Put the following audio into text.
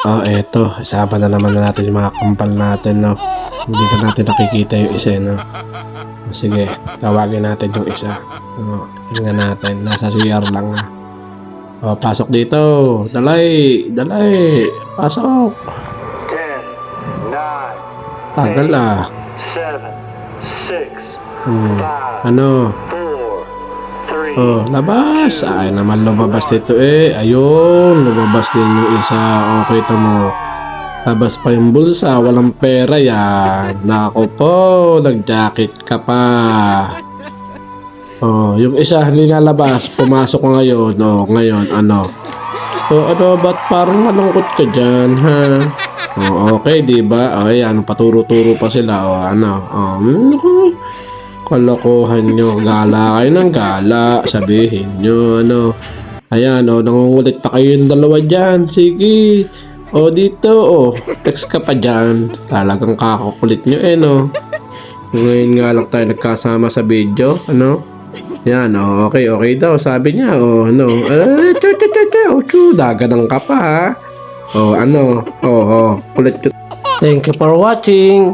Oh, eto. Isama na naman na natin yung mga kampal natin, no? Hindi na natin nakikita yung isa, no? Sige, tawagin natin yung isa. Tingnan natin. Nasa CR lang na. Pasok dito. Dalay! Dalay! Pasok! 10, 9, Tagal 7, 6, 5, Ano? 4, 3, Labas! Ay naman lumabas dito eh. Ayun, lumabas din yung isa. Okay, mo. Labas pa yung bulsa. Walang pera yan. Nako po, nag-jacket ka pa. Yung isa hindi nalabas. Pumasok ka ngayon. Ngayon, ano? Ba't parang malungkot ka dyan, ha? Okay, di ba? Ayan, paturo-turo pa sila. Kalokohan nyo. Gala kayo ng gala. Sabihin nyo, ano. Ayan, nangungulit pa kayo yung dalawa dyan. Sige. Dito, text ka pa dyan. Talagang kakakulit nyo, no. Ngayon nga lang tayo nagkasama sa video, ano. Yan, okay daw. Sabi niya, ano. Daganang ka pa, ha. Kulit. Thank you for watching.